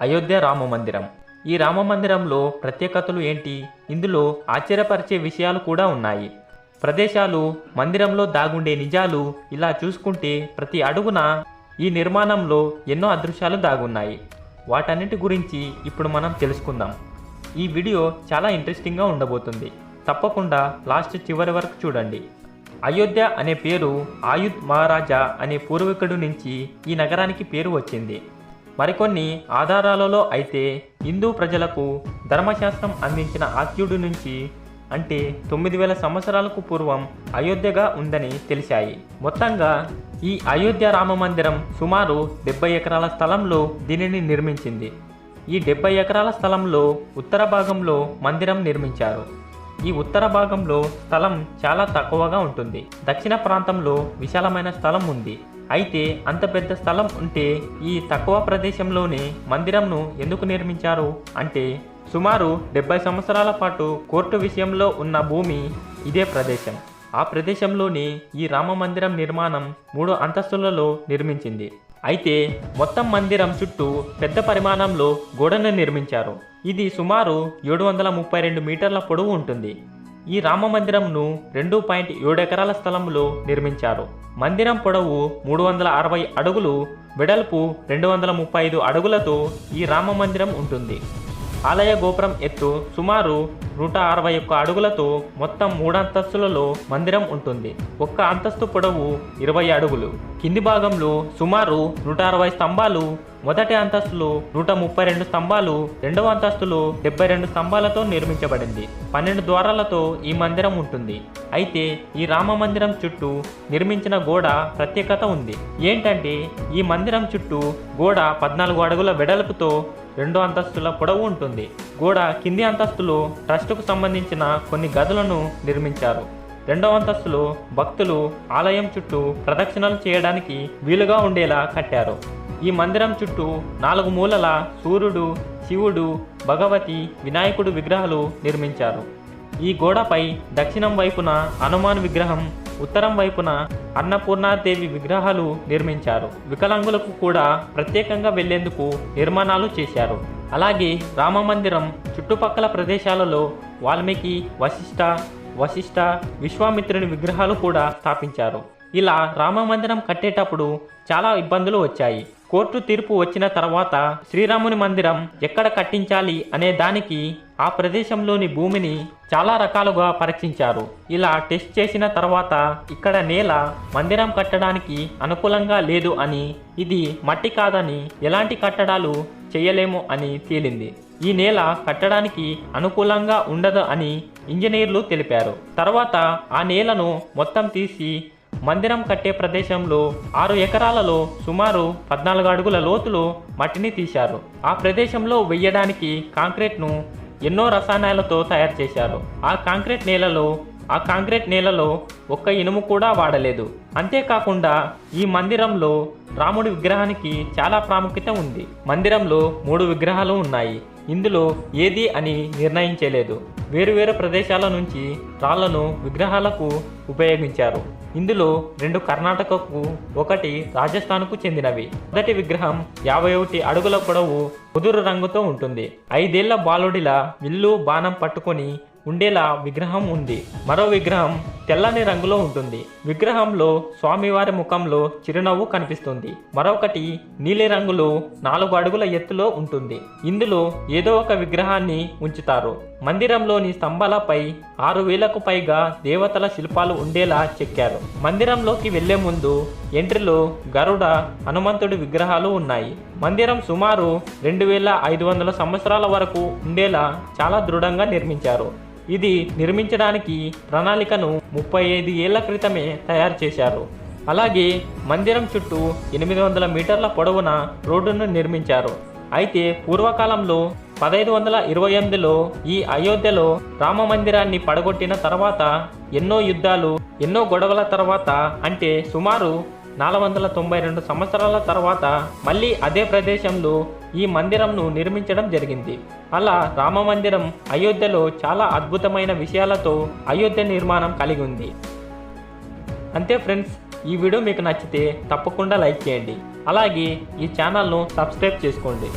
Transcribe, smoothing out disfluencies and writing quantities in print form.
అయోధ్య రామ మందిరం. ఈ రామ మందిరంలో ప్రత్యేకతలు ఏంటి? ఇందులో ఆశ్చర్యపరిచే విషయాలు కూడా ఉన్నాయి. ప్రదేశాలు, మందిరంలో దాగుండే నిజాలు, ఇలా చూసుకుంటే ప్రతి అడుగున ఈ నిర్మాణంలో ఎన్నో అదృశ్యాలు దాగున్నాయి. వాటన్నిటి గురించి ఇప్పుడు మనం తెలుసుకుందాం. ఈ వీడియో చాలా ఇంట్రెస్టింగ్గా ఉండబోతుంది. తప్పకుండా లాస్ట్ చివరి వరకు చూడండి. అయోధ్య అనే పేరు ఆయుధ్ మహారాజా అనే పూర్వీకుడి నుంచి ఈ నగరానికి పేరు వచ్చింది. మరికొన్ని ఆధారాలలో అయితే హిందూ ప్రజలకు ధర్మశాస్త్రం అందించిన ఆత్యుడి నుంచి అంటే 9000 సంవత్సరాలకు పూర్వం అయోధ్యగా ఉందని తెలిసాయి. మొత్తంగా ఈ అయోధ్య రామ మందిరం సుమారు 70 ఎకరాల స్థలంలో దీనిని నిర్మించింది. ఈ 70 ఎకరాల స్థలంలో ఉత్తర భాగంలో మందిరం నిర్మించారు. ఈ ఉత్తర భాగంలో స్థలం చాలా తక్కువగా ఉంటుంది. దక్షిణ ప్రాంతంలో విశాలమైన స్థలం ఉంది. అయితే అంత పెద్ద స్థలం ఉంటే ఈ తక్కువ ప్రదేశంలోనే మందిరంను ఎందుకు నిర్మించారు అంటే సుమారు 70 సంవత్సరాల పాటు కోర్టు విషయంలో ఉన్న భూమి ఇదే ప్రదేశం. ఆ ప్రదేశంలోనే ఈ రామ మందిరం నిర్మాణం 3 అంతస్తులలో నిర్మించింది. అయితే మొత్తం మందిరం చుట్టూ పెద్ద పరిమాణంలో గోడను నిర్మించారు. ఇది సుమారు 732 మీటర్ల పొడవు ఉంటుంది. ఈ రామ మందిరంను 2.7 ఎకరాల స్థలంలో నిర్మించారు. మందిరం పొడవు 360 అడుగులు, వెడల్పు 235 అడుగులతో ఈ రామ మందిరం ఉంటుంది. ఆలయ గోపురం ఎత్తు సుమారు 161 అడుగులతో మొత్తం 3 అంతస్తులలో మందిరం ఉంటుంది. ఒక్క అంతస్తు పొడవు 20 అడుగులు. కింది భాగంలో సుమారు 160 స్తంభాలు, మొదటి అంతస్తులో 132 స్తంభాలు, రెండవ అంతస్తులో 72 స్తంభాలతో నిర్మించబడింది. 12 ద్వారాలతో ఈ మందిరం ఉంటుంది. అయితే ఈ రామ మందిరం చుట్టూ నిర్మించిన గోడ ప్రత్యేకత ఉంది. ఏంటంటే ఈ మందిరం చుట్టూ గోడ 14 అడుగుల వెడల్పుతో 2 అంతస్తుల పొడవు ఉంటుంది. గోడ కింది అంతస్తులో ట్రస్టుకు సంబంధించిన కొన్ని గదులను నిర్మించారు. 2వ అంతస్తులో భక్తులు ఆలయం చుట్టూ ప్రదక్షిణలు చేయడానికి వీలుగా ఉండేలా కట్టారు. ఈ మందిరం చుట్టూ 4 మూలల సూర్యుడు, శివుడు, భగవతి, వినాయకుడు విగ్రహాలు నిర్మించారు. ఈ గోడపై దక్షిణం వైపున హనుమాన్ విగ్రహం, ఉత్తరం వైపున అన్నపూర్ణాదేవి విగ్రహాలు నిర్మించారు. వికలాంగులకు కూడా ప్రత్యేకంగా వెళ్లేందుకు నిర్మాణాలు చేశారు. అలాగే రామ మందిరం చుట్టుపక్కల ప్రదేశాలలో వాల్మీకి, వశిష్ఠ, విశ్వామిత్రుని విగ్రహాలు కూడా స్థాపించారు. ఇలా రామ మందిరం కట్టేటప్పుడు చాలా ఇబ్బందులు వచ్చాయి. కోర్టు తీర్పు వచ్చిన తర్వాత శ్రీరాముని మందిరం ఎక్కడ కట్టించాలి అనే దానికి ఆ ప్రదేశంలోని భూమిని చాలా రకాలుగా పరీక్షించారు. ఇలా టెస్ట్ చేసిన తర్వాత ఇక్కడ నేల మందిరం కట్టడానికి అనుకూలంగా లేదు అని, ఇది మట్టి కాదని ఎలాంటి కట్టడాలు చేయలేము అని తేలింది. ఈ నేల కట్టడానికి అనుకూలంగా ఉండదు అని ఇంజనీర్లు తెలిపారు. తర్వాత ఆ నేలను మొత్తం తీసి మందిరం కట్టే ప్రదేశంలో 6 ఎకరాలలో సుమారు 14 అడుగుల లోతులో మట్టిని తీశారు. ఆ ప్రదేశంలో వెయ్యడానికి కాంక్రీట్ను ఎన్నో రసాయనాలతో తయారు చేశారు. ఆ కాంక్రీట్ నేలలో ఒక్క ఇనుము కూడా వాడలేదు. అంతేకాకుండా ఈ మందిరంలో రాముడి విగ్రహానికి చాలా ప్రాముఖ్యత ఉంది. మందిరంలో 3 విగ్రహాలు ఉన్నాయి. ఇందులో ఏది అని నిర్ణయించలేదు. వేరువేరు ప్రదేశాల నుంచి రాళ్లను విగ్రహాలకు ఉపయోగించారు. ఇందులో 2 కర్ణాటకకు, 1 రాజస్థాన్కు చెందినవి. మొదటి విగ్రహం 51 అడుగుల పొడవు, ముదురు రంగుతో ఉంటుంది. 5 ఏళ్ల బాలుడిలా విల్లు, బాణం పట్టుకొని ఉండేలా విగ్రహం ఉంది. మరో విగ్రహం తెల్లని రంగులో ఉంటుంది. విగ్రహంలో స్వామివారి ముఖంలో చిరునవ్వు కనిపిస్తుంది. మరొకటి నీలి రంగులో 4 అడుగుల ఎత్తులో ఉంటుంది. ఇందులో ఏదో ఒక విగ్రహాన్ని ఉంచుతారు. మందిరంలోని స్తంభాలపై 6000కు పైగా దేవతల శిల్పాలు ఉండేలా చెక్కారు. మందిరంలోకి వెళ్లే ముందు ఎంట్రీలో గరుడ, హనుమంతుడి విగ్రహాలు ఉన్నాయి. మందిరం సుమారు 2500 సంవత్సరాల వరకు ఉండేలా చాలా దృఢంగా నిర్మించారు. ఇది నిర్మించడానికి ప్రణాళికను 35 ఏళ్ల క్రితమే తయారు చేశారు. అలాగే మందిరం చుట్టూ 800 మీటర్ల పొడవున రోడ్డును నిర్మించారు. అయితే పూర్వకాలంలో 1528లో ఈ అయోధ్యలో రామ మందిరాన్ని పడగొట్టిన తర్వాత ఎన్నో యుద్ధాలు, ఎన్నో గొడవల తర్వాత అంటే సుమారు 492 సంవత్సరాల తర్వాత మళ్ళీ అదే ప్రదేశంలో ఈ మందిరంను నిర్మించడం జరిగింది. అలా రామ మందిరం అయోధ్యలో చాలా అద్భుతమైన విషయాలతో అయోధ్య నిర్మాణం కలిగి ఉంది. అంతే ఫ్రెండ్స్, ఈ వీడియో మీకు నచ్చితే తప్పకుండా లైక్ చేయండి. అలాగే ఈ ఛానల్ను సబ్స్క్రైబ్ చేసుకోండి.